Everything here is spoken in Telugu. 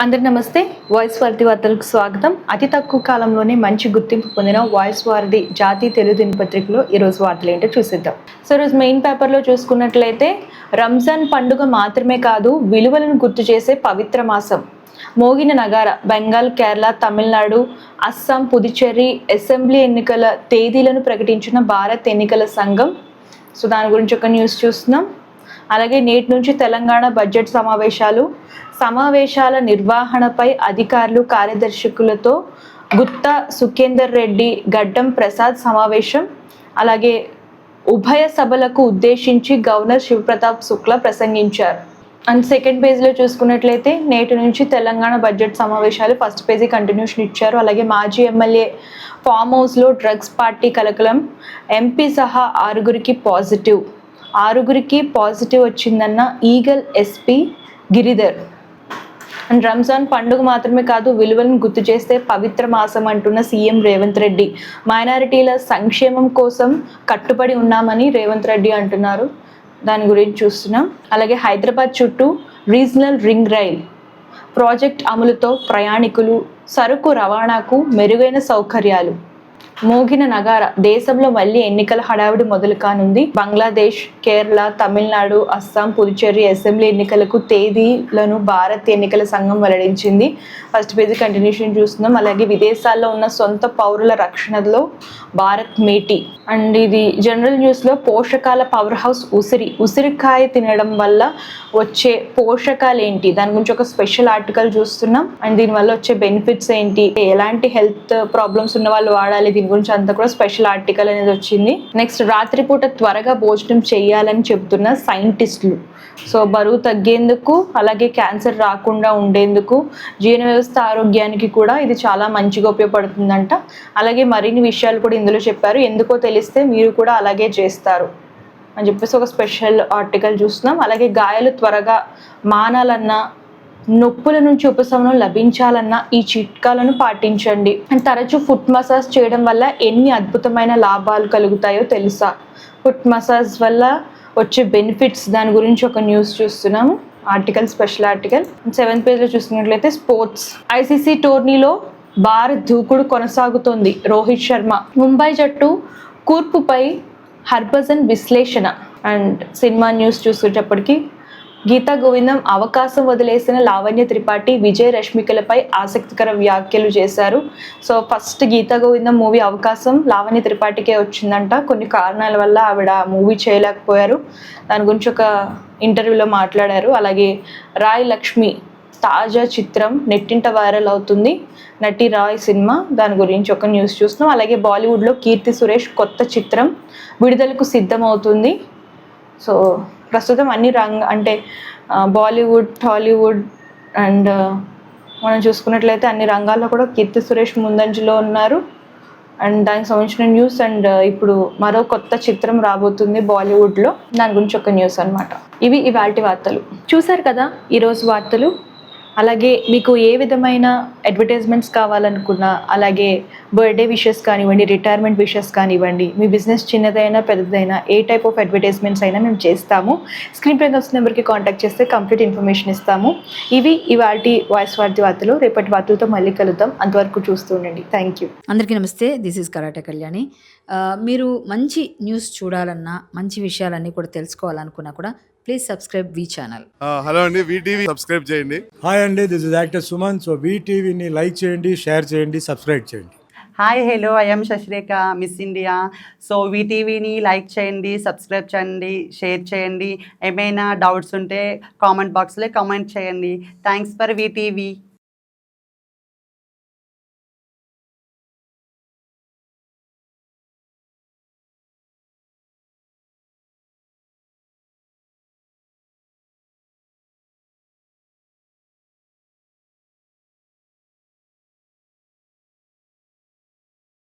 అందరి నమస్తే. వాయిస్ వారధి వార్తలకు స్వాగతం. అతి తక్కువ కాలంలోనే మంచి గుర్తింపు పొందిన వాయిస్ వారధి జాతీయ తెలుగు దినపత్రికలో ఈరోజు వార్తలు ఏంటో చూసేద్దాం. సో ఈరోజు మెయిన్ పేపర్లో చూసుకున్నట్లయితే రంజాన్ పండుగ మాత్రమే కాదు, విలువలను గుర్తు చేసే పవిత్ర మాసం. మోగిన నగార. బెంగాల్, కేరళ, తమిళనాడు, అస్సాం, పుదుచ్చేరి అసెంబ్లీ ఎన్నికల తేదీలను ప్రకటించిన భారత్ ఎన్నికల సంఘం. సో దాని గురించి ఒక న్యూస్ చూస్తున్నాం. అలాగే నేటి నుంచి తెలంగాణ బడ్జెట్ సమావేశాల నిర్వహణపై అధికారులు, కార్యదర్శకులతో గుత్తా సుఖేందర్ రెడ్డి, గడ్డం ప్రసాద్ సమావేశం. అలాగే ఉభయ సభలకు ఉద్దేశించి గవర్నర్ శివప్రతాప్ శుక్లా ప్రసంగించారు. అండ్ సెకండ్ పేజ్లో చూసుకున్నట్లయితే నేటి నుంచి తెలంగాణ బడ్జెట్ సమావేశాలు ఫస్ట్ పేజీ కంటిన్యూషన్ ఇచ్చారు. అలాగే మాజీ ఎమ్మెల్యే ఫామ్ హౌస్లో డ్రగ్స్ పార్టీ కలకలం, ఎంపీ సహా ఆరుగురికి పాజిటివ్ వచ్చిందన్న eagle SP Giridhar. And Ramzan పండుగ మాత్రమే కాదు, విలువలను గుర్తు చేస్తే పవిత్ర మాసం అంటున్న సీఎం రేవంత్ రెడ్డి. మైనారిటీల సంక్షేమం కోసం కట్టుబడి ఉన్నామని రేవంత్ రెడ్డి అంటున్నారు. దాని గురించి చూస్తున్నాం. అలాగే హైదరాబాద్ చుట్టూ రీజనల్ రింగ్ రైల్ ప్రాజెక్ట్ అమలుతో ప్రయాణికులు, సరుకు రవాణాకు మెరుగైన సౌకర్యాలు. మోగిన నగార. దేశంలో మళ్ళీ ఎన్నికల హడావిడి మొదలు కానుంది. బంగ్లాదేశ్, కేరళ, తమిళనాడు, అస్సాం, పుదుచ్చేరి అసెంబ్లీ ఎన్నికలకు తేదీలను భారత్ ఎన్నికల సంఘం వెల్లడించింది. ఫస్ట్ పేజీ కంటిన్యూషన్ చూస్తున్నాం. అలాగే విదేశాల్లో ఉన్న సొంత పౌరుల రక్షణలో భారత్ మేటీ. అండ్ ఇది జనరల్ న్యూస్లో పోషకాల పవర్ హౌస్ ఉసిరికాయ తినడం వల్ల వచ్చే పోషకాలు ఏంటి, దాని గురించి ఒక స్పెషల్ ఆర్టికల్ చూస్తున్నాం. అండ్ దీనివల్ల వచ్చే బెనిఫిట్స్ ఏంటి, ఎలాంటి హెల్త్ ప్రాబ్లమ్స్ ఉన్న వాళ్ళు వాడాలి, దీని గురించి అంతా కూడా స్పెషల్ ఆర్టికల్ అనేది వచ్చింది. నెక్స్ట్ రాత్రిపూట త్వరగా భోజనం చేయాలని చెబుతున్న సైంటిస్టులు. సో బరువు తగ్గేందుకు, అలాగే క్యాన్సర్ రాకుండా ఉండేందుకు, జీర్ణ వ్యవస్థ ఆరోగ్యానికి కూడా ఇది చాలా మంచిగా ఉపయోగపడుతుందంట. అలాగే మరిన్ని విషయాలు కూడా ఇందులో చెప్పారు. ఎందుకో తెలిస్తే మీరు కూడా అలాగే చేస్తారు అని చెప్పేసి ఒక స్పెషల్ ఆర్టికల్ చూస్తున్నాం. అలాగే గాయాలు త్వరగా మానాలన్నా, నొప్పుల నుంచి ఉపశమనం లభించాలన్న ఈ చిట్కాలను పాటించండి. అండ్ తరచూ ఫుట్ మసాజ్ చేయడం వల్ల ఎన్ని అద్భుతమైన లాభాలు కలుగుతాయో తెలుసా? ఫుట్ మసాజ్ వల్ల వచ్చే బెనిఫిట్స్, దాని గురించి ఒక న్యూస్ చూస్తున్నాము. Article, special article. 7th పేజ్లో చూసుకున్నట్లయితే స్పోర్ట్స్. ఐసీసీ టోర్నీలో భారత్ దూకుడు కొనసాగుతోంది. రోహిత్ శర్మ. ముంబై జట్టు కూర్పుపై హర్భజన్ విశ్లేషణ. అండ్ సినిమా న్యూస్ చూసేటప్పటికి గీతా గోవిందం అవకాశం వదిలేసిన లావణ్య త్రిపాఠి, విజయ్ రష్మికలపై ఆసక్తికర వ్యాఖ్యలు చేశారు. సో ఫస్ట్ గీతా గోవిందం మూవీ అవకాశం లావణ్య త్రిపాఠికే వచ్చిందంట. కొన్ని కారణాల వల్ల ఆవిడ మూవీ చేయలేకపోయారు. దాని గురించి ఒక ఇంటర్వ్యూలో మాట్లాడారు. అలాగే రాయ్ లక్ష్మి తాజా చిత్రం నెట్టింట వైరల్ అవుతుంది. నటి రాయ్ సినిమా, దాని గురించి ఒక న్యూస్ చూస్తున్నాం. అలాగే బాలీవుడ్లో కీర్తి సురేష్ కొత్త చిత్రం విడుదలకు సిద్ధమవుతుంది. సో ప్రస్తుతం అన్ని అంటే బాలీవుడ్, టాలీవుడ్ అండ్ మనం చూసుకున్నట్లయితే అన్ని రంగాల్లో కూడా కీర్తి సురేష్ ముందంజలో ఉన్నారు. అండ్ దానికి సంబంధించిన న్యూస్. అండ్ ఇప్పుడు మరో కొత్త చిత్రం రాబోతుంది బాలీవుడ్లో, దాని గురించి ఒక న్యూస్ అనమాట. ఇవి ఇవాల్టి వార్తలు. చూశారు కదా ఈరోజు వార్తలు. అలాగే మీకు ఏ విధమైన అడ్వర్టైజ్మెంట్స్ కావాలనుకున్నా, అలాగే బర్త్డే విషెస్ కానివ్వండి, రిటైర్మెంట్ విషెస్ కానివ్వండి, మీ బిజినెస్ చిన్నదైనా పెద్దదైనా ఏ టైప్ ఆఫ్ అడ్వర్టైజ్మెంట్స్ అయినా మేము చేస్తాము. స్క్రీన్ పైన వస్తున్న నెంబర్కి కాంటాక్ట్ చేస్తే కంప్లీట్ ఇన్ఫర్మేషన్ ఇస్తాము. ఇవి ఇవాల్టి వాయిస్ వార్తి వార్తలు. రేపటి వార్తలతో మళ్ళీ కలుద్దాం. అంతవరకు చూస్తూ ఉండండి. Thank you. అందరికీ నమస్తే. This is karate Kalyani. మీరు మంచి న్యూస్ చూడాలన్నా, మంచి విషయాలన్నీ కూడా తెలుసుకోవాలనుకున్నా కూడా please subscribe V channel. Hello అండి, వీటీవీ సబ్స్క్రైబ్ చేయండి. హాయ్ అండి, this is actor Suman. So వీటీవీని లైక్ చేయండి, షేర్ చేయండి, సబ్స్క్రైబ్ చేయండి. Hi hello, I'm Shashirekha, miss India. So వీటీవీని లైక్ చేయండి, సబ్స్క్రైబ్ చేయండి, షేర్ చేయండి. ఏమైనా డౌట్స్ ఉంటే కామెంట్ బాక్స్లో కామెంట్ చేయండి. Thanks for VTV.